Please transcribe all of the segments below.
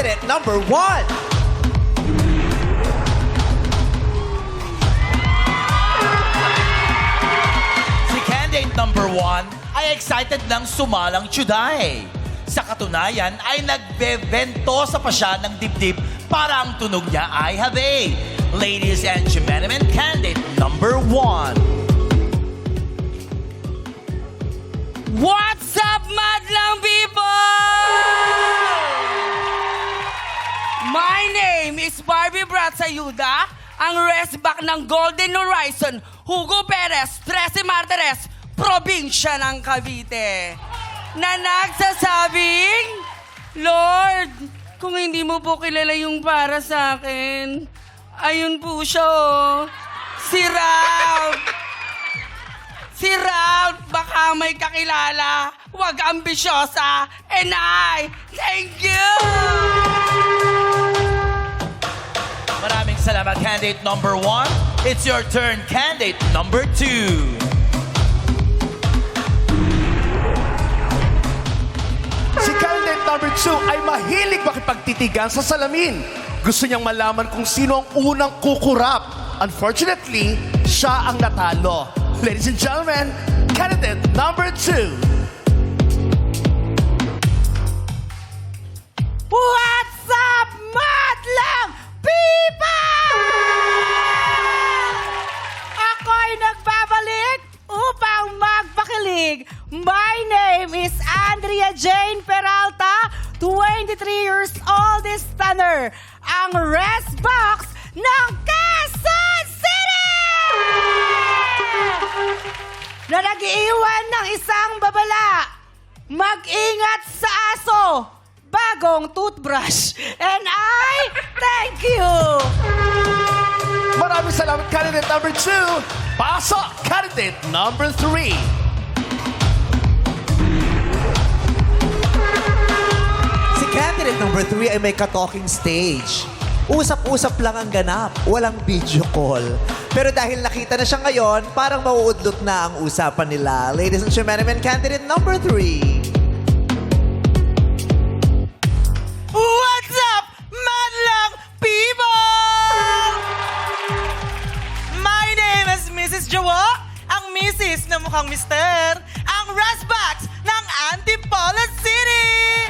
candidate number 1. Si candidate number 1 ay excited ng sumalang tsuday. Sa katunayan ay nagbebentosa pa siya ng dibdib para ang tunog niya ay habe. Ladies and gentlemen, candidate number 1. What's up, madlang people? My name is Barbie Bratsayuda, ang restback ng Golden Horizon, Hugo Perez, 13 Martires, probinsya ng Cavite. Na nagsasabing, Lord, kung hindi mo po kilala yung para sa akin, ayun po siya, oh. Si Ralph. Si Ralph, baka may kakilala. Huwag ambisyosa. And I, thank you! Maraming salamat, candidate number 1. It's your turn, candidate number 2. Si candidate number 2 ay mahilig makipagtitigan sa salamin. Gusto niyang malaman kung sino ang unang kukurap. Unfortunately, siya ang natalo. Ladies and gentlemen, candidate number 2. What's up, madlang people? Ako'y nagbabalik upang magpakilig. My name is Andrea Jane Peralta, 23 years old, is stunner. Ang rest box ng Quezon City! Na nag-iwan ng isang babala. Mag-ingat sa aso. Bagong toothbrush. And I thank you. Maraming salamat, candidate number 2. Pasok, candidate number 3. Si candidate number 3 ay may ka-talking stage. Usap-usap lang ang ganap, walang video call. Pero dahil nakita na siya ngayon, parang mauudlot na ang usapan nila. Ladies and gentlemen, candidate number 3. What's up, madlang people? My name is Mrs. Jawa, ang Mrs. na mukhang Mister, ang Rasbacks ng Antipolo City!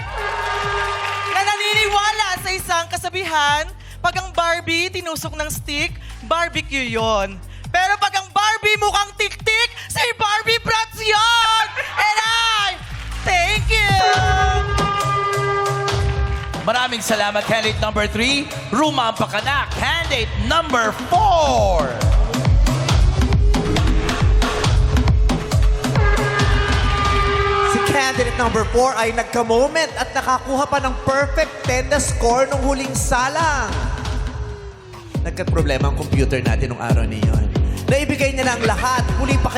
Na naniniwala sa isang kasabihan, pag ang Barbie tinusok ng stick, barbecue yon. Pero pag ang Barbie mukhang tik-tik, si Barbie Bratz yun! And I, thank you! Maraming salamat, candidate number 3. Rumampa ka na, candidate number 4. Si candidate number 4 ay nagka-moment at nakakuha pa ng perfect 10 na score nung huling salang. Nagka-problema ang computer natin nung araw na yun. Naibigay niya na ang lahat. Muli pa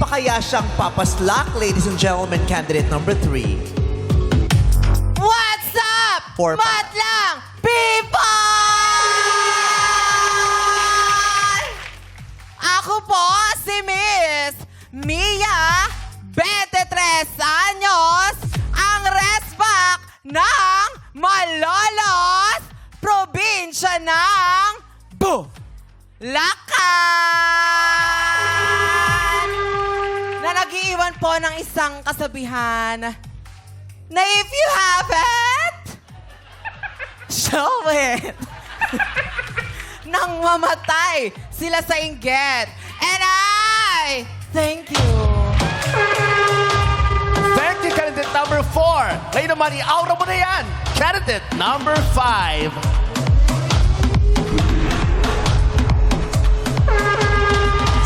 kaya siyang papaslak, ladies and gentlemen, candidate number 3. What's up, Four pa. madlang people? Ako po si Miss Mia, 23 anyos, ang restback ng Malolos, probinsya ng Bulacan. Na nag-iiwan po ng isang kasabihan na if you have it, show it. Nang mamatay sila sa inggit. And I thank you. Thank you, candidate number 4. Ngayon naman, i-aura mo na yan. Candidate number 5.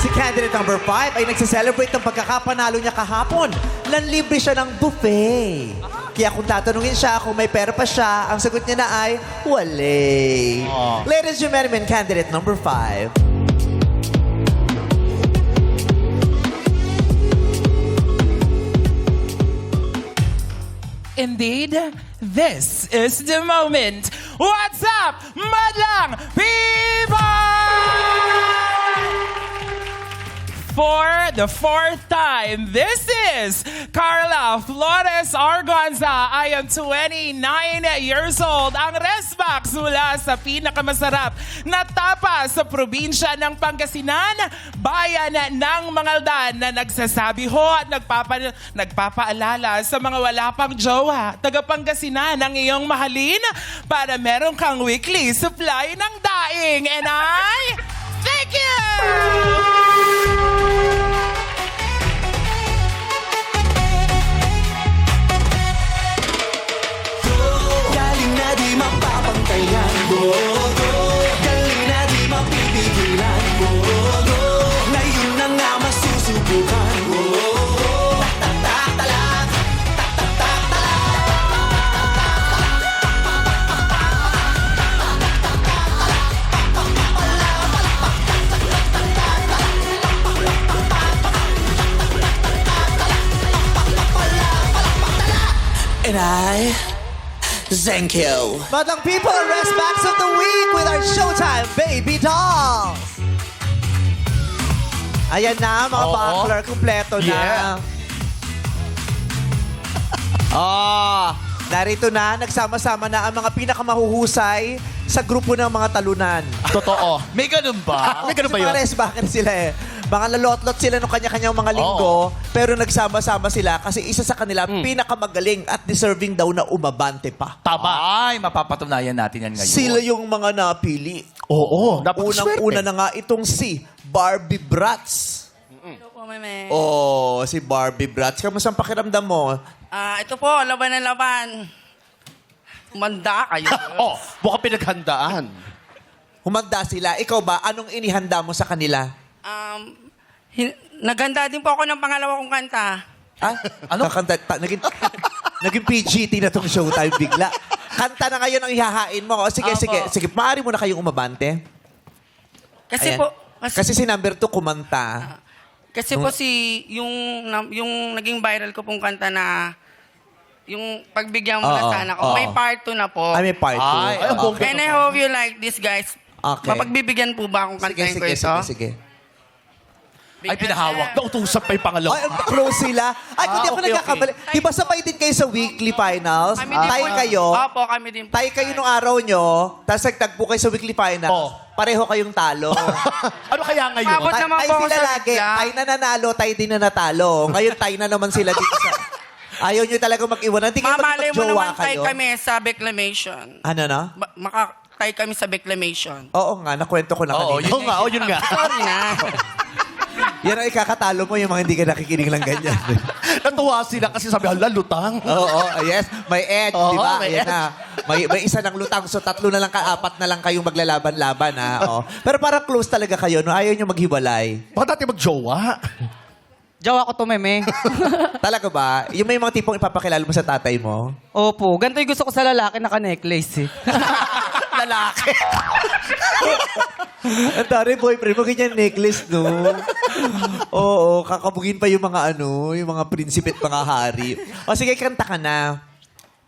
Si candidate number 5 ay nagse-celebrate ng pagkakapanalo niya kahapon. Nanlibre siya ng buffet. Kaya kung tatanungin siya kung may pera pa siya, ang sagot niya na ay, wale. Ladies and gentlemen, candidate number 5. Indeed, this is the moment. What's up, madlang people? for the 4th time, this is Carla Flores Argonza. I am 29 years old. Ang Resbox mula sa pinakamasarap na tapa sa probinsya ng Pangasinan, bayan ng Mangaldan, na nagsasabi ho at nagpapaalala sa mga wala pang jowa. Taga Pangasinan ang iyong mahalin para meron kang weekly supply ng daing. And I thank you! Galing na di mapapantayan. Galing na di mapipigilan. Ngayon na nga masusubukan. Tak-tak-tak-talag. And I thank you. Madang people, rest backs of the week with our Showtime Baby Dolls. Ayan na, mga buckler, kumpleto na. Yeah. Narito na, nagsama-sama na ang mga pinakamahuhusay sa grupo ng mga talunan. Totoo. May ganun ba? May ganun ba yun? Mga rest backer sila eh. Mga lalotlot sila nung kanya-kanyang mga linggo, pero nagsama-sama sila kasi isa sa kanila pinakamagaling at deserving daw na umabante pa. Tama. Ay, mapapatunayan natin yan ngayon. Sila yung mga napili. Oo. Unang-una na nga itong si Barbie Bratz. Ito po, meme. Oh, si Barbie Bratz. Kamusta ang pakiramdam mo? Ito po, laban na laban. Umanda kayo. Oh, mukhang pinaghandaan. Humanda sila. Ikaw ba, anong inihanda mo sa kanila? Naganda din po ako ng pangalawa kong kanta. Ah? Ano? Naging PGT na tong Showtime bigla. Kanta na ngayon ang ihahain mo. O, sige, Opo. sige. Maaari mo na kayong umabante. Kasi Ayan. po, Kasi si number 2 kumanta. kasi po yung naging viral ko pong kanta na yung pagbigyan mo na Oo, sana ko. oo. May part 2 na po. Ay, may part 2. Ay, ang bongga. And I hope you like this, guys. Okay. Mapagbibigyan po ba akong kantahin ko ito? Sige. Ay, pinahawak. Nautusap pa yung pangalawa. Ay, close sila. Ay, kung di ako okay, nagkakamali. Di ba sabay din kayo sa weekly finals? Kami din Tay po. kayo. Opo, kami din po. Tay kayo nung araw nyo, tapos nagtagpo kayo sa weekly finals. Oh. Pareho kayong talo. Ano kaya ngayon? Mabot naman Tay po ako sila sa lagi. bigla. Tay na nanalo, tay din na natalo. Ngayon, tay na naman sila dito sa... Ayaw nyo talaga mag-iwanan. Hindi kayo Mamalay mo mag-jowa naman tayo kayo. kami sa Beclamation. Ano na? Makatay kami sa Beclamation. Oo nga, nakwento ko na Oo, kanina. Oo nga, oh, yun nga. Sorry na. Yan ang ikakatalo mo, yung mga hindi ka nakikinig lang ganyan. Natuwa sila kasi sabi, hala, lutang. Oo, yes. May edge, Oo, di ba? may Ayan edge. na. May isa ng lutang. So, 3 na lang, 4 na lang kayong maglalaban-laban, ha? Oo. Pero parang close talaga kayo, no? Ayaw nyo maghiwalay. Baka dati magjowa. Jawa ko to, meme. Talaga ba? Yung may mga tipong ipapakilala mo sa tatay mo? Opo, ganito yung gusto ko sa lalaki naka-necklace eh. Lalaki. Ang tari, boyfriend mo, ganyan necklace, no? Oo, kakabugin pa yung mga yung mga prinsipe at mga hari. O sige, kanta ka na.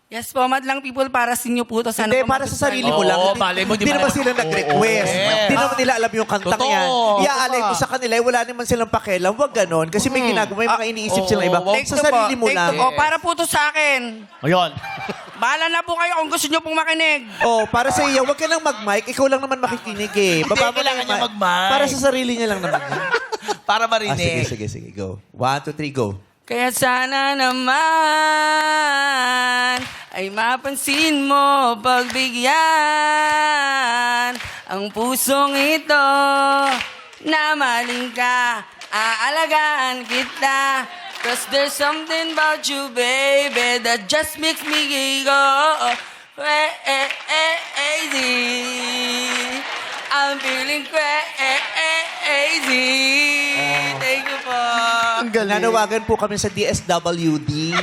Yes po, madlang people, para sa inyo po to. Sana Hindi, po para sa magustuhan sarili niyo. mo lang. Oo, malay mo, di Hindi ba naman naman- sila nag-request. Oo, yes. Hindi naman nila alam yung kantang Totoo. yan. Iaalay mo sa kanila, wala naman silang pakialam. Huwag ganon. Kasi may ginagawa, may mga iniisip silang iba. Take Sa two po. sarili mo Take lang. two po. Para po to sa akin. Ayun. Bahala na po kayo kung gusto nyo pong makinig. Oh, para sa iyo, huwag ka lang mag-mic. Ikaw lang naman makikinig eh. Baba mo na kailangan yung niya mic. mag-mic. Para sa sarili niya lang naman. Para Sige, marinig. sige. Go. 1, 2, 3, go. Kaya sana naman ay mapansin mo pagbigyan ang pusong ito na maling ka, aalagaan kita. Cause there's something about you, baby, that just makes me go crazy. I'm feeling crazy. Thank you po. Ang galing. Nanawagan po kami sa DSWD.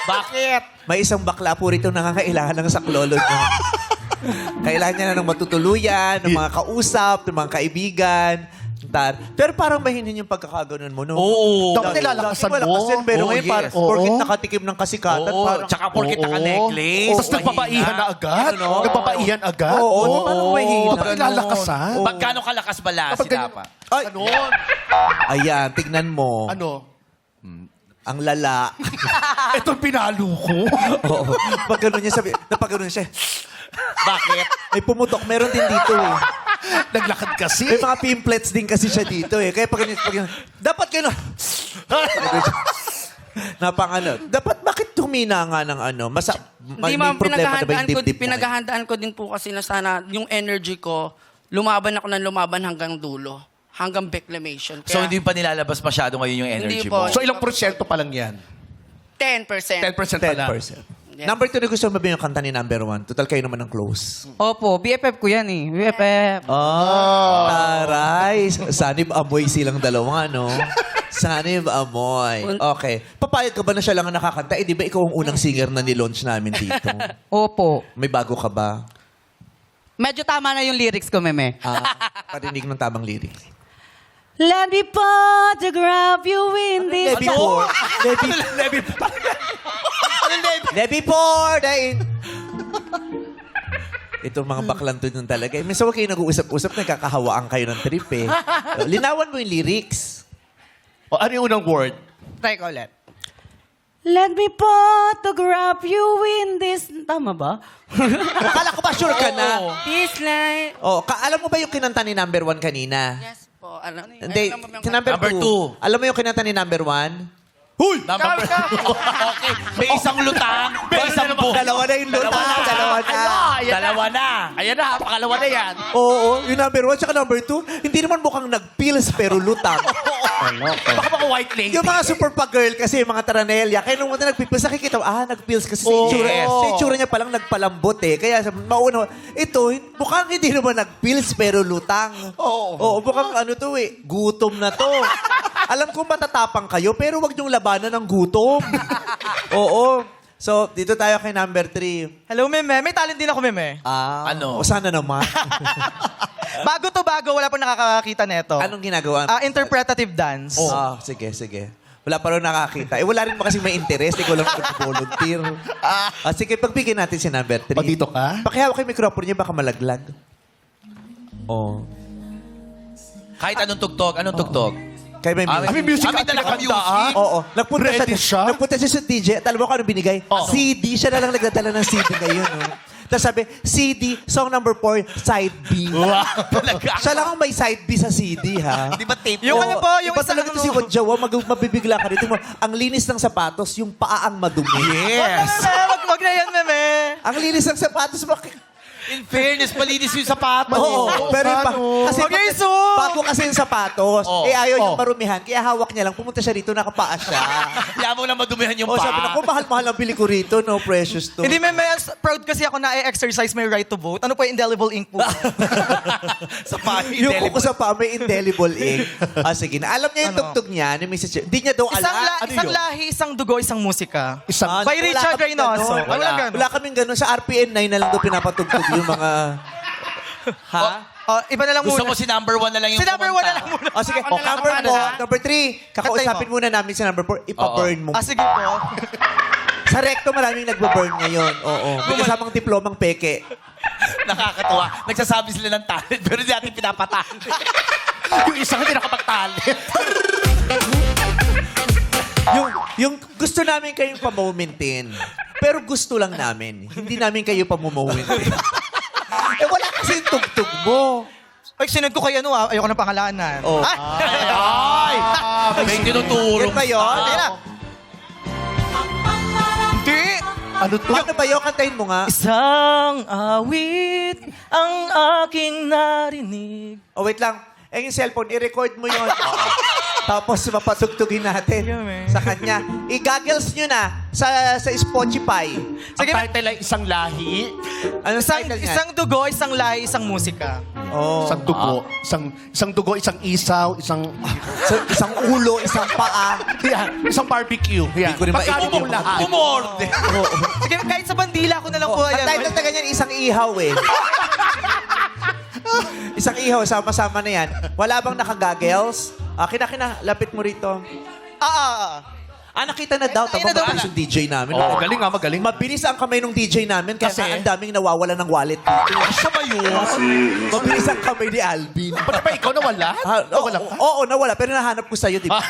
Bakit? May isang bakla po rito nangangailangan ng saklolo niya. Kailangan niya na ng matutuluyan, ng mga kausap, ng mga kaibigan. Pero parang mahinin yung pagkakaganon mo, no? Oo. Dapat nilalakasan Wala mo. kasi, pero Oo, ngayon yes. parang Oo. porkit nakatikim ng kasikatan, Oo, parang... tsaka porkit naka-necklace. Tapos nagpapaihan na agad. Ano? Nagpapaihan agad. Oo, parang mahina. Dapat nilalakasan. Oo. Magkano kalakas ba last Kapag sila ganyan- pa? Ay! Ganon. Ayan, tignan mo. Ano? Ang lala. Ito pinalo ko. Oo. Pag gano'n niya sabi, pag gano'n siya, Bakit? may pumutok. Meron din dito eh. Naglakad kasi. May mga pimplets din kasi siya dito eh. Kaya pag ganyan, dapat gano'n. Dapat bakit humina nga ng ano? Hindi may ma'am, problema na ba yung dibdib mo? pinaghahandaan ko din po kasi na sana yung energy ko, lumaban ako ng lumaban hanggang dulo. Hanggang reclamation. So hindi pa nilalabas masyado ngayon yung energy Hindi po. mo? So ilang porsyento pa lang yan? 10%. 10% pa lang. 10%. Yes. Number 2 na gusto mo ba yung kanta ni number 1? Total kayo naman ng close. Opo, BFF ko yan eh. BFF. Oh, taray. Sanib amoy silang dalawa, no? Sanib amoy. Okay. Papayag ka ba na siya lang ang nakakanta? Eh, di ba ikaw ang unang singer na ni-launch namin dito? Opo. May bago ka ba? Medyo tama na yung lyrics ko, meme. Parinig ng tamang lyrics. Let me photograph you in this... Levi Por. Levi Por. Itong mga baklang to nun talaga. Minsan huwag kayo nag-uusap-usap, nagkakahawaan kayo ng trip eh. Linawan mo yung lyrics. O, ano yung unang word? Try ko ulit. Let me photograph you in this... Tama ba? Akala ko ba sure ka na? This light... Oh, alam mo ba yung kinanta ni number 1 kanina? Yes po. Ano? Hindi, si number Number 2. two. Alam mo yung kinanta ni number 1? Huy! Okay. May isang lutang. May isang buhok. Dalawa na yung luta. Dalawa na. Dalawa na. Ayan na, pakalawa na yan. Oo, yung number 1 tsaka number 2, hindi naman mukhang nag-pills pero lutang. Baka mga white lady. Yung mga super pa-girl kasi, yung mga taranelya, kaya nung mga nag-pills, nakikita mo, nag-pills kasi sa itsura. yes. Sa itsura niya palang nagpalambot eh. Kaya mauna, ito, mukhang hindi naman nag-pills pero lutang. Oo, mukhang ano to eh, gutom na to. Alam ko matatapang kayo, pero wag niyong labanan ng gutom. Oo. So, dito tayo kay number 3. Hello, Meme. May talent din ako, Meme. Ano? O sana naman. Bago to bago, wala pa nakakakita neto. Anong ginagawa? Interpretative dance. Sige, sige. Wala pa rin nakakita. Eh, wala rin ba kasi may interest? Ikaw lang volunteer. Sige, pagbigyan natin si number 3. O, dito ka? Pakihawak kay microphone niya, baka malaglag. Oh. Kahit anong tugtog. Anong tugtog? Kay may music. May music May at dala ka kinakanta, music. Oo. Nagpunta Ready siya? Nagpunta siya sa DJ. At alam mo kung ano binigay? CD. Siya na lang nagdadala ng CD ngayon. No? Tapos sabi, CD, song number 4, side B. Talaga. Siya lang ang may side B sa CD, ha? Di ba tape? Yung ano po, yung iba isang talaga ano- si Wadjawa, mabibigla ka dito. Ang linis ng sapatos, yung paa ang madumi. Yes. Wag na yan, Meme. Ang linis ng sapatos, bakit? In fairness, malinis yung sapatos. Oo, pero yung kasi Okay, so- bago kasi yung sapatos, ayaw yung Oh. marumihan, kaya hawak niya lang, pumunta siya rito, nakapaa siya. Yaman lang madumihan yung O sabi paa. na, mahal-mahal ang bili ko rito, no, precious to. Hindi, Meme. Proud kasi ako na i-exercise my right to vote. Ano po yung indelible ink po? Sa paa. Yung kuko sa paa, may indelible ink. Sige na. Alam niya yung tugtog niya, ni Mrs. Ch- Hindi niya daw alam. isang lahi, isang dugo, isang musika. Isang... By Wala Richard kaming Reynoso. ganon. Wala ganun. Wala kaming ganun. Sa RPN 9 na lang daw pinapatugtog yung mga... Ha? Iba na lang Gusto muna. mo si number 1 na lang yung Si number 1 na lang muna. Sige, number 4, number 3, kakausapin muna namin si number 4, ipa-burn mo. Sige po. Sa recto maraming nagbo-burn ngayon. Oo. May kasamang diplomang peke. Nakakatuwa. Nagsasabi sila ng talent, pero hindi natin pinapatali. yung isang hindi nakapagtali. Yung gusto namin kayong pamomentin. Pero gusto lang namin. Hindi namin kayo pamomentin. Wala kasi yung tugtog mo. Ay, sinad ko kayo ano ayoko na pangalanan. Oh. Ay! May tinuturo. Yan ba yun? Ayun na. Hindi. Ano to? Ano ba yun? Kantahin mo nga. Isang awit ang aking narinig. Oh, wait lang. Yung cellphone, i-record mo yun. Tapos mapatugtugin natin sa kanya. I-goggles nyo na sa Spotify. Ang title ay isang lahi, Ano title niya? Isang dugo, isang lahi, isang musika. Oh. isang dugo, isang dugo, isang isaw, Isang ulo, isang paa. isang barbecue. Yan. Hindi ko rin Magkano maintindihan. mong lahat? Umorde. Sige, kahit sa bandila ko na lang po. Ang Ayan. title na ganyan, isang ihaw eh. Isang ihaw, sama-sama na yan. Wala bang naka-goggles? Kina, lapit mo rito. Nakita na daw. Nakita na daw. Tapos yung DJ namin. Oo, magaling nga, magaling. Mabilis ang kamay ng DJ namin kasi Kasi? ang daming nawawala ng wallet dito. Siya ba yun? Mabilis ang kamay ni Alvin. Ba't ba ikaw nawala? Nawala ka? Oo, nawala. Pero nahanap ko sa'yo, di ba?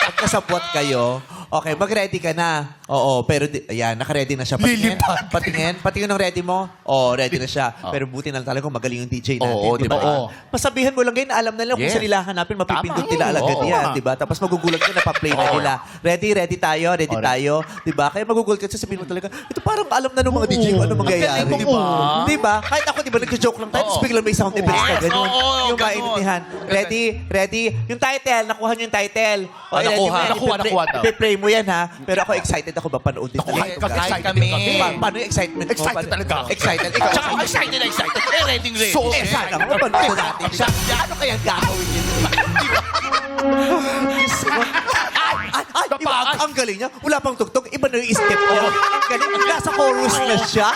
Pagkasapwat kayo. Okay, mag-ready ka na. Oo, pero ayan, naka-ready na siya. Patingin, patingin ng ready mo. Oo, ready na siya. Pero buti na lang talaga kung magaling yung DJ natin. Oo, di di ba? ba? Oo. Pasabihin mo lang ngayon, alam na lang kung Yes. saan nila hanapin, mapipindot Tama. nila agad Oo, yan, tama. di ba? Tapos magugulat ka na pa-play na nila. Ready tayo, ready tayo. Di ba? Kaya magugulat ka, sasabihin mo talaga, ito parang alam na ng mga DJ kung ano mangyayari. Di ba? Di ba? Kahit ako, di ba, nag-joke lang tayo, tapos biglang may sound effects ka, Yes, ganun. oo, Yung ganun. maintindihan. Ready? Yung title, nakuha niyo yung title. O, Ah, nakuha. Nakuha daw. I-play mo yan, ha? Pero ako excited ako ba panood din. Kahit Excited kami. kami. Paano yung excitement mo? Excited talaga ako. Excited. Ikaw, Tsaka excited na excited. Ready. So, sana mo, mapanood natin siya. Ano kaya gagawin niya? Iba, ang galing niya. Wala pang tugtog. Iba na yung step niya. Ang galing. Nasa chorus na siya.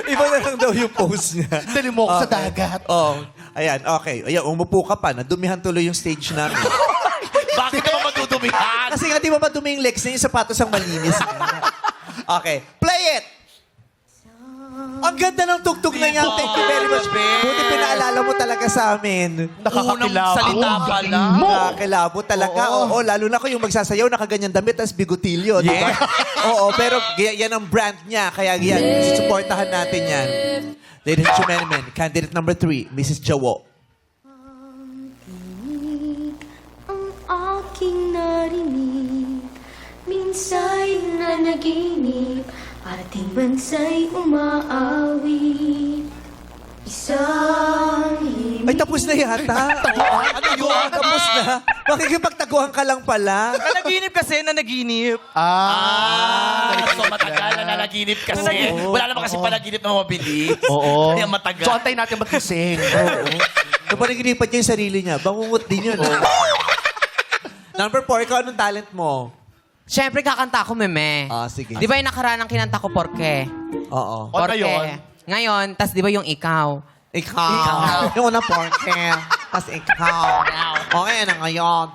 Iba na lang daw yung pose niya. Dali mo ako sa dagat. Oh, ayan, okay. Ayan, umupo ka pa. Nadumihan tuloy yung stage namin. Bakit naman matutumihan? Kasi nga, di ba madumi yung legs niya, yung sapatos ang malinis. Okay, play it! Ang ganda ng tugtog na yan. Thank you very much. Buti pinaalala mo talaga sa amin. Unang salita pa lang. Nakakilabo talaga. Oo, lalo na ko yung magsasayaw, nakaganyan damit, tas bigotilyo. Di ba? Oo, pero yan ang brand niya. Kaya yan, susuportahan natin yan. Ladies and gentlemen, candidate number 3, Mrs. Jawo. Ang aking narinig, minsa'y nanaginip, ating bansa'y umaawi. Isang himig. Ay, tapos na yata. Ano yun? Tapos na. Makikipagtaguhan ka lang pala. Nanaginip kasi, nanaginip. So matagal na nanaginip kasi. Wala naman kasi panaginip na mabilis. Oo. Kaya matagal. So, antayin natin magising. Napanaginipan niya yung sarili niya. Bangungot din yun. Number 4, ikaw anong talent mo? Siyempre, kakanta ako, meme. Sige. Di ba yung nakaraan ng kinanta ko, Porke? Oo. Ano yun? Ngayon, tas di ba yung ikaw? Ikaw. Yung unang porke. Tapos ikaw. Okay na ngayon.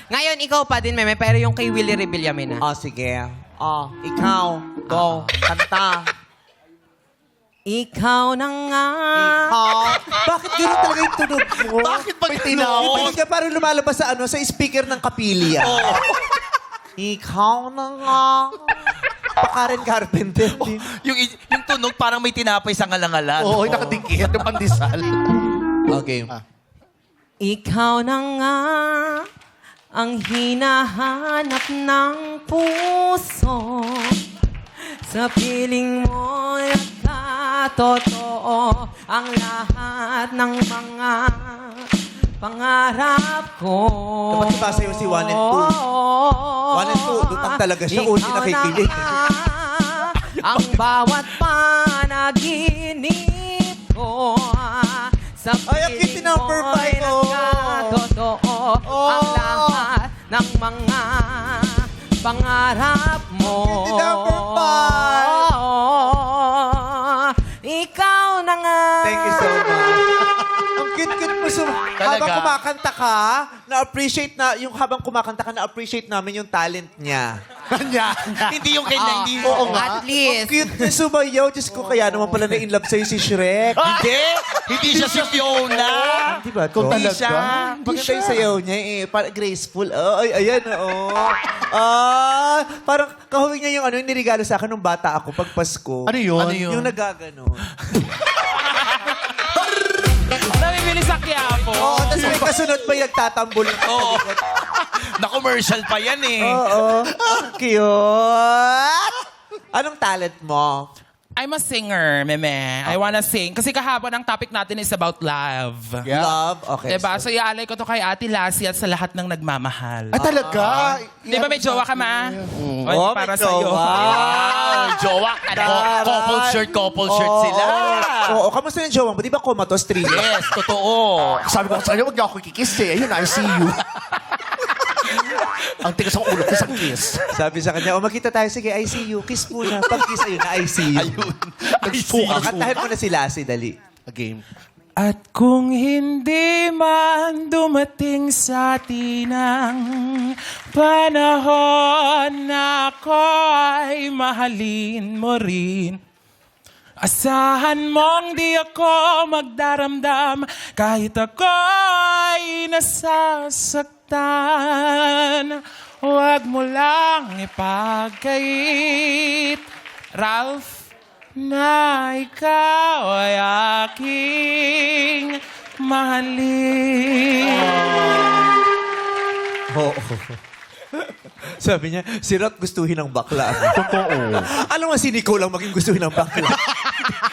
Ngayon, ikaw pa din, meme, pero yung kay Willie Rebillame na. Sige. Ikaw. Go. Kanta. Ikaw na nga. Bakit gano'n talaga yung tunog mo? Bakit ba Hindi ka parang lumalabas sa sa speaker ng kapilya. Ikaw na nga. Pa Karen Carpenter din. Yung tunog parang may tinapay sa ngalangalan. Oo, nakadikit yung pandesal. Okay. Ikaw na nga ang hinahanap ng puso. Sa piling mo nagkatotoo ang lahat ng mga pangarap ko. Dapat diba sa'yo si 1 and 2? 1 and 2, lutang talaga siya. Uli nakikilig. Ang bawat panaginip ko sa Ay, ang cute si piling number mo'y 5, oh. nagkatotoo ang lahat ng mga pangarap mo. Cute si number 5. Ikaw na nga. Thank you so much. Ang cute-cute mo. Habang kumakanta ka, na-appreciate namin yung talent niya. Hindi yung kanya, hindi. Oo nga. At least. Ang cute niya sumayaw. Diyos ko, kaya naman pala na-inlove sa'yo si Shrek. Hindi! Hindi siya si Fiona! Di ba? Kung Hindi talaga. siya. Maganda yung sayaw niya eh. Parang graceful. Ay, ayan, oo. Parang kahawig niya yung yung nirigalo sa akin nung bata ako pag Pasko. Ano yun? Yung nagaganon. Namimili sa Quiapo. Oo, tapos may kasunod pa yung nagtatambol. Oo. Na-commercial pa yan eh. Oo. Ang cute. Anong talent mo? I'm a singer, meme. I wanna sing. Kasi kahapon ang topic natin is about love. Love? Okay. Diba? So, iaalay ko to kay Ate Lassie at sa lahat ng nagmamahal. Talaga? Di ba may jowa ka, ma? Oh, para may sa'yo. jowa. Wow! Jowa! Couple shirt sila. Oo, kamusta yung jowa mo? Di ba comatose 3 years? Yes, totoo. Sabi ko sa kanya, huwag niyo ako kikiss eh. Ayun, I see you. Ang tigas ang ulo, isang kiss. Sabi sa kanya, makita tayo. Sige, I see you. Kiss muna. Pag kiss, ayun na, I see you. Ayun. I see you. Kantahin mo na si Lassie, dali. A game. At kung hindi man dumating sa atin ang panahon na ako'y mahalin mo rin, asahan mong di ako magdaramdam kahit ako'y nasasaktan. Huwag mo lang ipagkait, Ralph, na ikaw ay aking mahalin. Oo. Sabi niya, si Ralph gustuhin ng bakla. Totoo. Alam mo, si Nicole lang maging gustuhin ng bakla.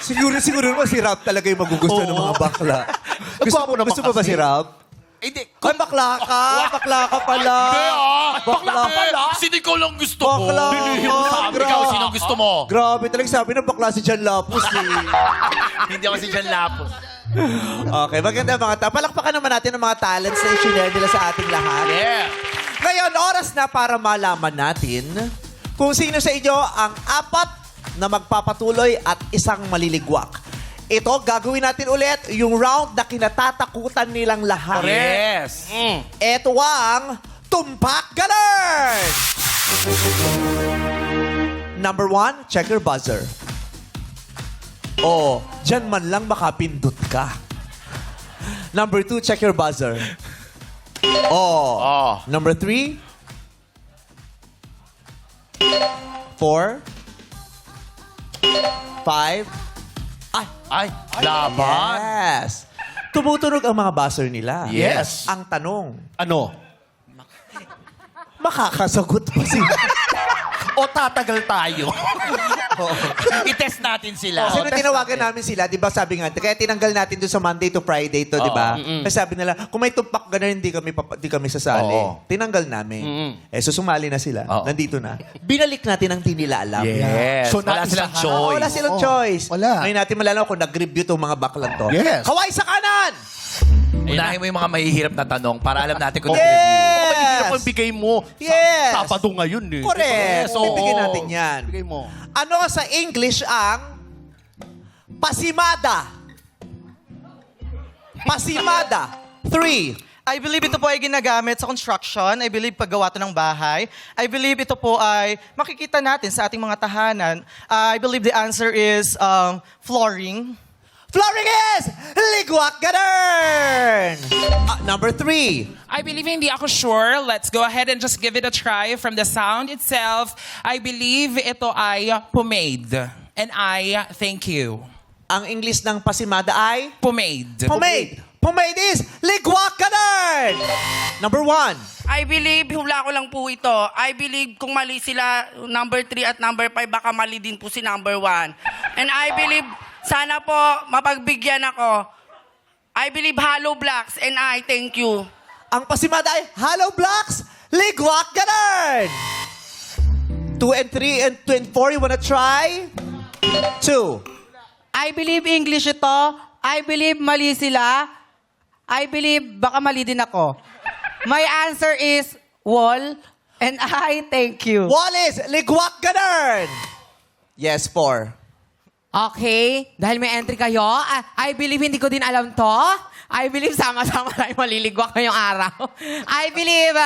siguro naman si Ralph talaga yung magugusto ng mga bakla. Gusto mo ba si Ralph? Hindi. Ay, bakla ka! Bakla ka pala! Hindi Bakla ka pala! Si Nicole ang gusto mo. Bakla ka! Binihim mo sa amin. Ikaw, sino gusto mo? Grabe talaga sabi ng bakla si Jan Lapus eh. Hindi ako si Jan Lapus. Okay, maganda mga tao. Palakpakan naman natin ang mga talents na i-share nila sa ating lahat. Yeah. Ngayon, oras na para malaman natin kung sino sa inyo ang 4 na magpapatuloy at isang maliligwak. Ito, gagawin natin ulit yung round na kinatatakutan nilang lahat. Yes. Ito ang Tumpak Ganon! Number 1, check your buzzer. Oh, dyan man lang makapindot ka. Number 2, check your buzzer. Oh. Number 3, 4, 5, Ay, laban. yes. Tumutunog ang mga buzzer nila. Yes. Ang tanong, Ano? makakasagot ba sila? O tatagal tayo? I-test natin sila. Kasi nung tinawagan namin sila, di ba sabi nga, kaya tinanggal natin doon sa Monday to Friday to, di ba? Kasi sabi nila, kung may tumpak gano'n, hindi kami sasali. Oo. Tinanggal namin. So sumali na sila. Oo. Nandito na. Binalik natin ang hindi nila alam. Yes. So, Wala silang naisahan. choice. Wala silang choice. Wala. Ngayon natin malalaman kung nag-review itong mga baklang to. Yes. Kaway sa kanan! Unahin mo yung mga mahihirap na tanong para alam natin kung Yes! Ano bigay mo? Yes! Sabado ngayon eh. Correct. Yes, oo. Bibigyan natin yan. Bigay mo. Ano sa English ang pasimada? Pasimada. 3. I believe ito po ay ginagamit sa construction. I believe paggawa to ng bahay. I believe ito po ay makikita natin sa ating mga tahanan. I believe the answer is flooring. Flooring is ligwak ganun! Number 3. I believe hindi ako sure. Let's go ahead and just give it a try from the sound itself. I believe ito ay pomade. And I thank you. Ang English ng pasimada ay Pomade. pomade. Pomade is ligwak ganun! Number 1. I believe, hula ko lang po ito. I believe kung mali sila, number 3 at number 5, baka mali din po si number 1. And I believe, sana po mapagbigyan ako. I believe hollow blocks and I thank you. Ang pasimada ay hollow blocks, ligwak ganun! 2 and 3 and 2 and 4, you wanna try? 2. I believe English ito. I believe mali sila. I believe baka mali din ako. My answer is wall. And I thank you. Wallace, ligwak ganun! Yes, 4. Okay, dahil may entry kayo, I believe hindi ko din alam to. I believe sama-sama tayo maliligwak ngayong araw. I believe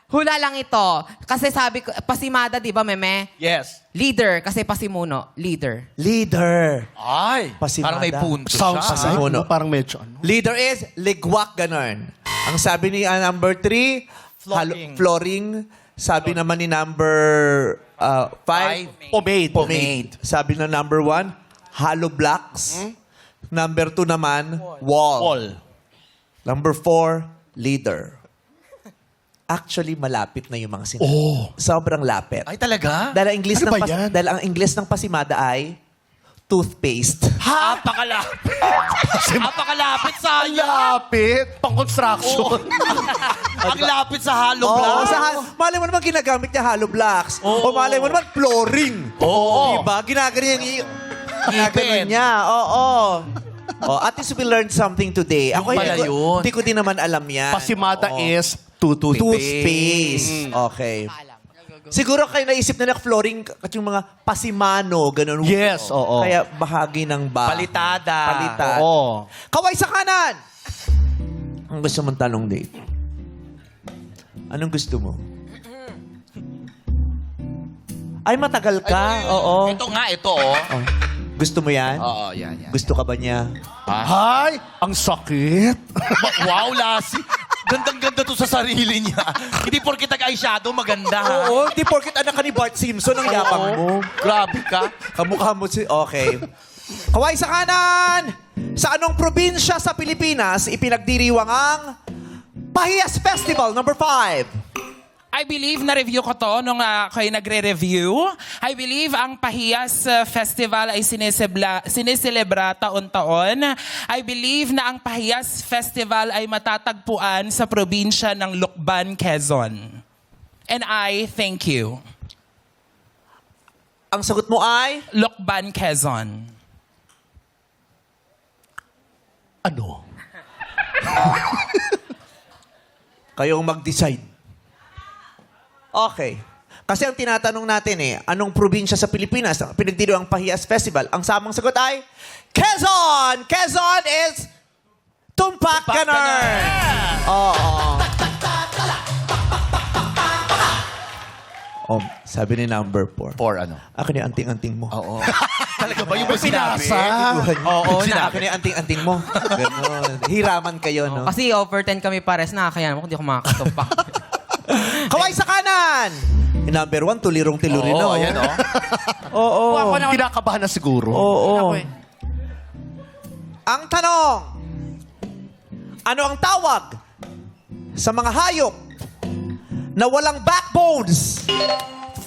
hula lang ito. Kasi sabi ko, pasimada, di ba, meme? Yes. Leader, kasi pasimuno. Leader. Leader. Ay, Pasimada. parang may punto Sounds siya. like, Ano? parang medyo ano. Leader is ligwak ganun. Ang sabi ni number 3, Flooring. flooring. Sabi naman ni number 5, Pomade. pomade. Sabi na number 1, hollow blocks. Number 2 naman, wall. Wall. Number 4, leader. Actually, malapit na yung mga sinabi. Sobrang lapit. Ay, talaga? Dahil ang English Ano ng ba yan? dahil ang English ng pasimada ay toothpaste. Apakalapit. Apakalapit sa Lapit. Pang-construction. Ang lapit sa hollow Oo, block. malay mo naman ginagamit niya hollow blocks. O malay mo naman flooring. Oo. Diba? Ginaganon niya. Oo. Oh, at least we learned something today. Ako pala yun. hindi ko din naman alam yan. Pasimada Oo. is toothpaste. Toothpaste. Okay. Siguro kayo naisip na flooring at yung mga pasimano, ganun. Yes, oo. Kaya bahagi ng ba. Palitada. Palitada. Oo. Kaway sa kanan! Ang gusto mong tanong date? Anong gusto mo? Ay, matagal ka. Oo. Ito nga, ito oh. Oh. Gusto mo yan? Oo, yan. Gusto ka ba niya? Ay, ang sakit. Wow, Lassie. Gandang-ganda to sa sarili niya. Hindi porkit nag-eyeshadow, maganda. ha? Oo, di porkit anak ka ni Bart Simpson ang yapang mo. Grabe ka. Kamukha mo si... Okay. Kaway sa kanan! Sa anong probinsya sa Pilipinas ipinagdiriwang ang Pahiyas Festival number 5? I believe na-review ko to nung kayo nagre-review. I believe ang Pahiyas Festival ay siniselebra taon-taon. I believe na ang Pahiyas Festival ay matatagpuan sa probinsya ng Lucban, Quezon. And I thank you. Ang sagot mo ay... Lucban, Quezon. Ano? Kayong mag-decide. Okay. Kasi ang tinatanong natin anong probinsya sa Pilipinas ang pinagdiriwang ang Pahiyas Festival? Ang samang sagot ay Quezon! Quezon is Tumpak Ganon! Oo. Oh, sabi ni number 4. Ano? Akin yung anting-anting mo. Oo. Talaga ba yung sinabi? Oo, na akin yung anting-anting mo. Ganon. Hiraman kayo, no? Kasi over 10 kami pares na, kaya naman kung di ako makakatumpak. Kaway sa kanan! Yung number 1, tulirong-tiluri na. Oo, yan oh. Oo. Ako na Kinakabahan na siguro. Oo. ako eh. Ang tanong, ano ang tawag sa mga hayop na walang backbones?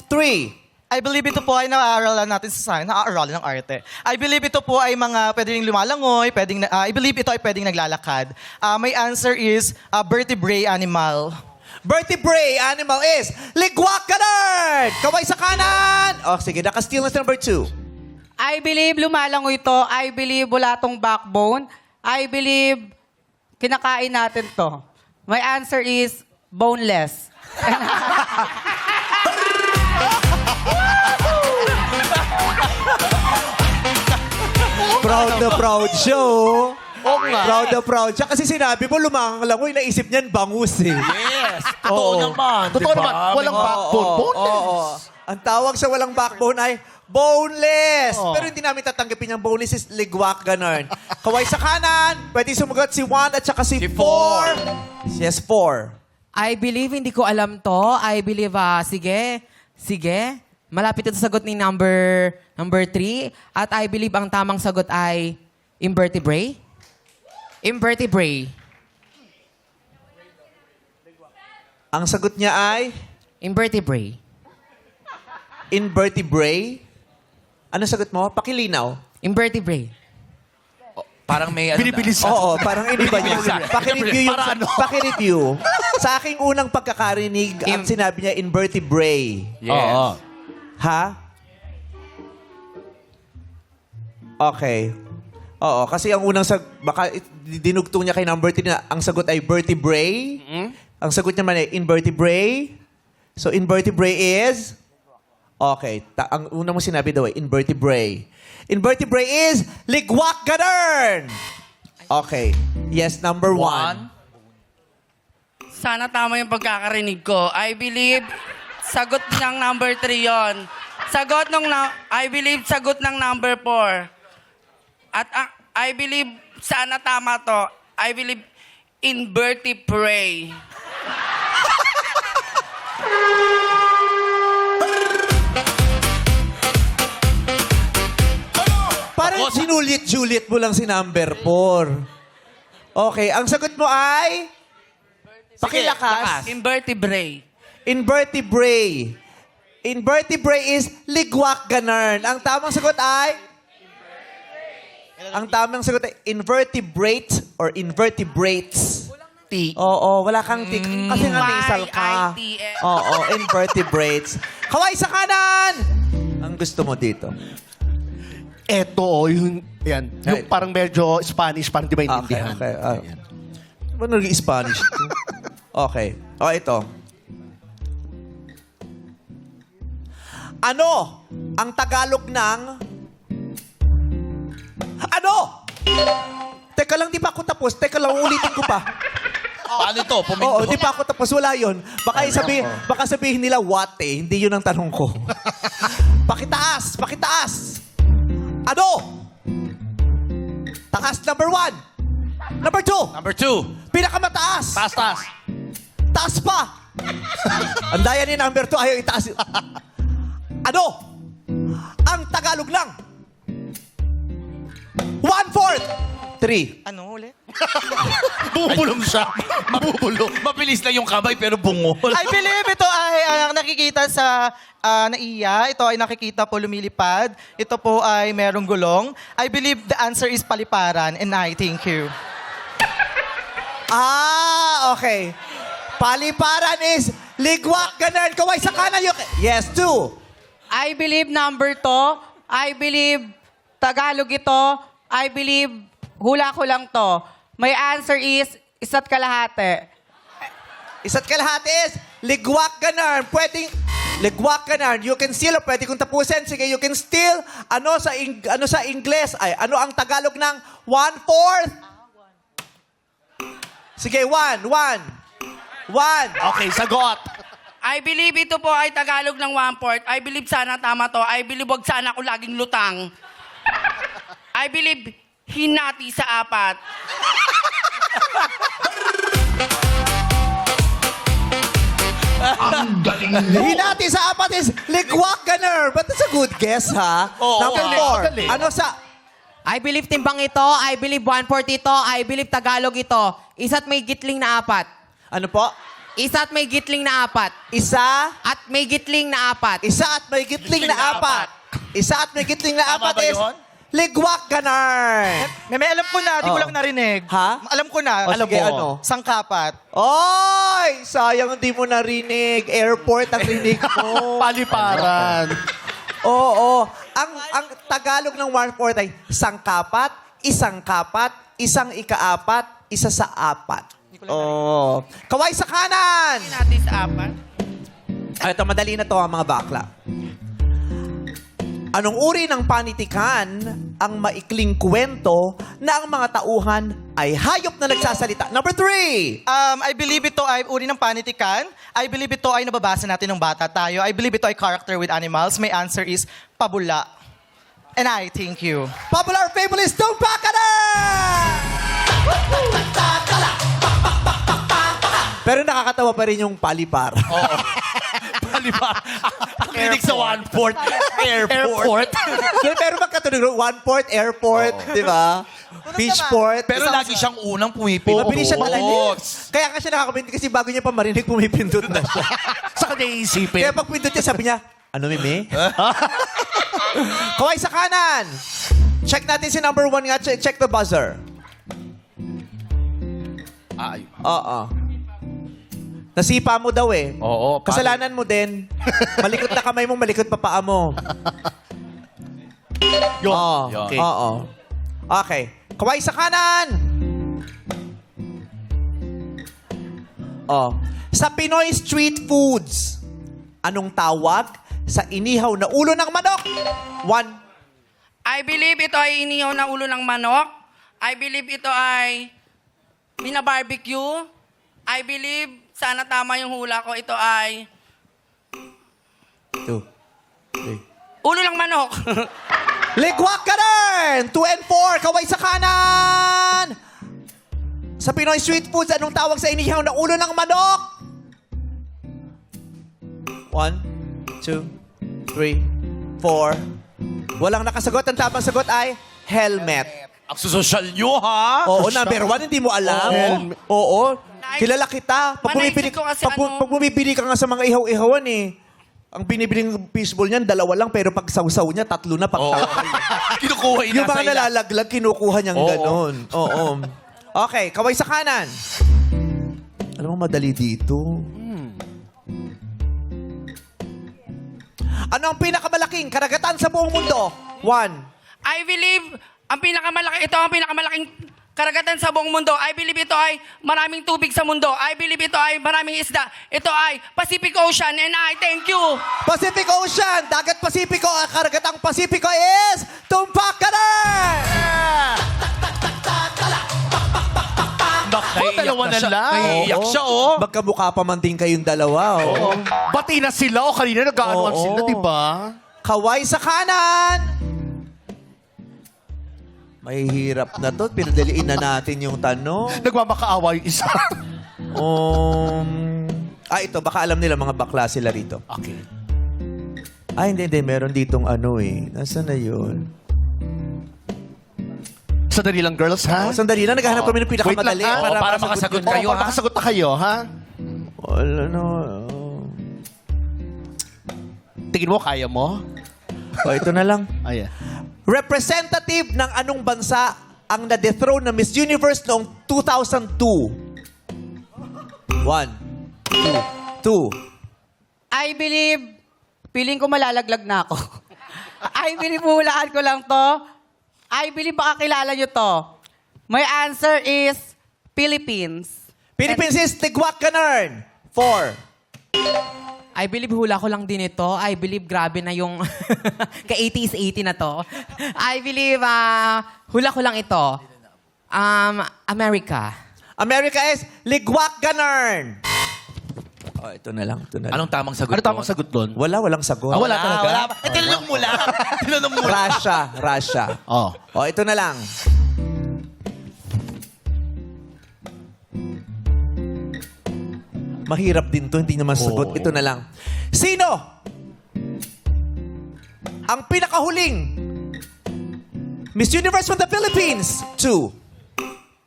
3. I believe ito po ay naaaralan natin sa science, naaaralan ng arte. I believe ito po ay mga pwedeng lumalangoy, I believe ito ay pwedeng naglalakad. My answer is vertebrate animal. Vertebrate animal is ligwak ganun! Kaway sa kanan! Oh, sige, naka-steal na sa number 2. I believe lumalangoy ito. I believe wala tong backbone. I believe kinakain natin to. My answer is boneless. Proud na proud siya, oh. Oo nga. Proud na proud siya. Kasi sinabi mo, lumangoy, naisip niyan, bangus eh. Yes. Totoo naman. Totoo diba? naman, walang backbone. Boneless. Oo. Ang tawag sa walang backbone ay boneless. Pero hindi namin tatanggapin yung boneless is ligwak, ganon. Kaway sa kanan, pwede sumagot si 1 at saka si 4. Yes, 4. I believe, hindi ko alam to. I believe, sige. Malapit ito sagot ni number 3. At I believe ang tamang sagot ay invertebrate. Invertebrate. Ang sagot niya ay Invertebrate. invertebrate. Ano sagot mo? Pakilinaw. Invertebrate. Parang may Binibilis. Oo, parang iniba niya. Binibilisan. Pakireview yung... Para ano? Pakireview. Sa aking unang pagkakarinig, ang sinabi niya, invertebrate. Yes. Oo. Ha? Okay. Oo, kasi ang unang baka dinugtong niya kay number 3 na ang sagot ay vertebrate. Ang sagot niya man ay invertebrate. So, invertebrate is... Okay. Ang unang mo sinabi daw ay invertebrate. Invertebrate is ligwak ganun! Okay. Yes, number 1. Sana tama yung pagkakarinig ko. I believe sagot ng number 3 yon. I believe sagot ng number 4. At I believe sana tama to. I believe invertebrate. Parang sinulit-julit mo lang si number 4. Okay, ang sagot mo ay... Pakilakas. Invertebrate. Invertebrate. Invertebrate is ligwak ganun. Ang tamang sagot ay... Ang tamang sagot ay invertebrate or invertebrates. T. Oo, wala kang T. Kasi nga nasal ka. Y-I-T-S. Oo, invertebrates. Kaway sa kanan! Ang gusto mo dito? Eto, yung parang medyo Spanish, parang di Okay, maintindihan. okay. Ano naging Spanish? Okay. O, ito. Ano ang Tagalog ng... Ano? Teka lang, di pa ako tapos. Teka lang, ulitin ko pa. Paano ito? Puminto? Oo, di pa ako tapos. Wala yun. Baka sabihin nila what eh. Hindi yun ang tanong ko. Pakitaas! Pakitaas! Ano? Taas number 1. Number 2. Number 2. Pinakamataas. Taas, taas. Taas pa. Ang daya ni number 2. Ayaw itaas. Ano? Ang Tagalog ng 1/4. 3. Ano ulit? Bubulong siya. Mabubulong. Mabilis lang yung kamay pero bungol. I believe ito ay nakikita sa naiya. Ito ay nakikita po lumilipad. Ito po ay merong gulong. I believe the answer is paliparan and I thank you. Ah, okay. Paliparan is ligwak, ganun. Kaway sa kanan yung... Yes, 2. I believe number 2. I believe Tagalog ito. I believe hula ko lang to. My answer is isa't kalahati. Isa't kalahati is ligwak, ganun. Pwedeng... Ligwak, ganun. You can steal. Pwede kong tapusin. Sige, you can steal. Ano sa Ingles? Ay, ano ang Tagalog ng 1/4? Sige, 1. Okay, sagot. I believe ito po ay Tagalog ng 1/4. I believe sana tama to. I believe wag sana ako laging lutang. I believe hinati sa 4. Hinati sa 4 is ligwak, ganun. But that's a good guess, ha? Number 4. Ano sa... I believe timbang ito. I believe 1/4 ito. I believe Tagalog ito. Isa't may gitling na 4. Ano po? Isa't may gitling na 4. Isa... At may gitling na 4. Isa at may gitling na 4. Isa at may gitling na Tama 4 ba is yun? ligwak, ganun. May alam ko na, di ko Oh. lang narinig. Ha? Alam ko na. O, Alam sige, mo. ano? Sangkapat. Oy! Sayang hindi mo narinig. Airport ang rinig mo. Paliparan. Oo. Ang Tagalog ng 1/4 ay sangkapat, isang kapat, isang ika-4, isa sa 4. Oh. Kaway sa kanan! Hinati sa 4. Ay, ito, madali na to mga bakla. Anong uri ng panitikan ang maikling kwento na ang mga tauhan ay hayop na nagsasalita? Number 3! I believe ito ay uri ng panitikan. I believe ito ay nababasa natin ng bata tayo. I believe ito ay character with animals. My answer is pabula. And I thank you. Popular Fabulist, Dong Pakada! Pero nakakatawa pa rin yung palipar. Oo. Palipar. Ang rinig sa 1/4. Airport. Pero magkatunog, 1/4 airport, di ba? Beachport. Pero lagi siyang unang pumipindot. Mabilis siya talaga. Kaya nga siya nakakapindot kasi bago niya pa marinig, pumipindot na siya. Sa kanya iisipin. Kaya pag pindot niya, sabi niya, ano, Mimi? Kaway sa kanan. Check natin si number 1 nga. Check the buzzer. Ay. Oo. Nasipa mo daw eh. Oo. Kasalanan mo din. Malikot na kamay mo, malikot pa paa mo. Yun. Oo. Yun. Oo. Okay. Kaway sa kanan. Oh. Sa Pinoy street foods, anong tawag sa inihaw na ulo ng manok? 1. I believe ito ay inihaw na ulo ng manok. I believe ito ay bina-barbecue. I believe, sana tama yung hula ko, ito ay 2. 3. ulo ng manok. Ligwak ka rin! 2 and 4, kaway sa kanan! Sa Pinoy street foods, anong tawag sa inihaw na ulo ng manok? 1, 2, 3, 4. Walang nakasagot. Ang tamang sagot ay helmet. Ang susosyal nyo, ha? Oo, number 1, hindi mo alam. Oo. Kilala kita. Pag bumibili, Manaisip ko kasi pag bumibili ka nga sa mga ihaw-ihawan eh. Ang binibiling fishball niyan, 2 lang, pero pag sausaw niya, 3 na pagtawag. Kinukuha Yung mga nalalaglag, kinukuha niyang ganon. Oo. Okay, kaway sa kanan. Alam mo, madali dito. Ano ang pinakamalaking karagatan sa buong mundo? 1. I believe, ito ang pinakamalaking karagatan sa buong mundo. I believe ito ay maraming tubig sa mundo. I believe ito ay maraming isda. Ito ay Pacific Ocean and I thank you. Pacific Ocean, dagat Pasipiko, ang karagatang Pasipiko is tumpak ka na! dalawa na lang. Naiiyak siya, oh. Magkamukha pa man din kayong dalawa, oh. Bati na sila o kanina nag-aanuan Oo. sila, di ba? Kaway sa kanan! Mahihirap na to. Pinadaliin na natin yung tanong. Nagmamakaawa yung isa. Ito. Baka alam nila mga bakla sila rito. Okay. Hindi. Meron ditong ano eh. Nasaan na yun? Sandali lang, girls, ha? Sandali lang. Naghahanap kami ng pinakamadali. Wait lang, ha? Para makasagot yun. kayo, Para ha? makasagot na kayo, ha? Wala na. Tingin mo, kaya mo? Ito na lang. Ayan. Representative ng anong bansa ang na-dethrone na Miss Universe noong 2002? 1, 2. I believe, feeling ko malalaglag na ako. I believe, hulaan ko lang to. I believe, baka kilala nyo to. My answer is Philippines. Philippines is Tigwak Ganarn. 4. I believe, hula ko lang din ito. I believe, grabe na yung ka-80 is 80 na to. I believe, hula ko lang ito. America. America is Ligwak Ganarn. Ito na lang. Anong tamang sagot? Ano tamang sagot doon? Walang sagot. Wala talaga? Wala pa. Tinanong mo lang. Tinanong mo lang. Russia. Oh. Ito na lang. Mahirap din to, hindi naman sagot. Ito na lang. Sino ang pinakahuling Miss Universe from the Philippines? 2.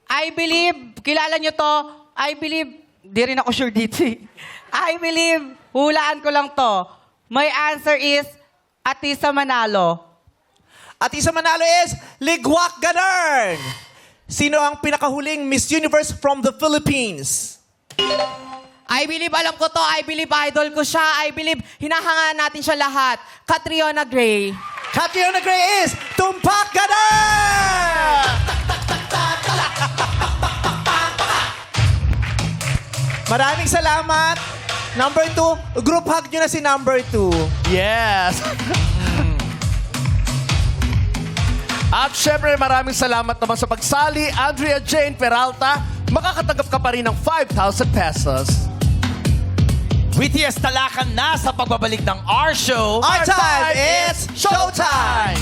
I believe, kilala nyo to. I believe, di rin ako sure dito eh. I believe, hulaan ko lang to. My answer is Atisa Manalo. Atisa Manalo is Ligwak Ganarn. Sino ang pinakahuling Miss Universe from the Philippines? I believe, alam ko to. I believe, idol ko siya. I believe, hinahangaan natin siya lahat. Catriona Gray. Catriona Gray is Tumpak Ganarn! Maraming salamat. Number 2, group hug nyo na si number 2. Yes! At syempre, maraming salamat naman sa pagsali. Andrea Jane Peralta, makakatanggap ka pa rin ng 5,000 pesos. BTS talakan na sa pagbabalik ng our show. Our time is showtime!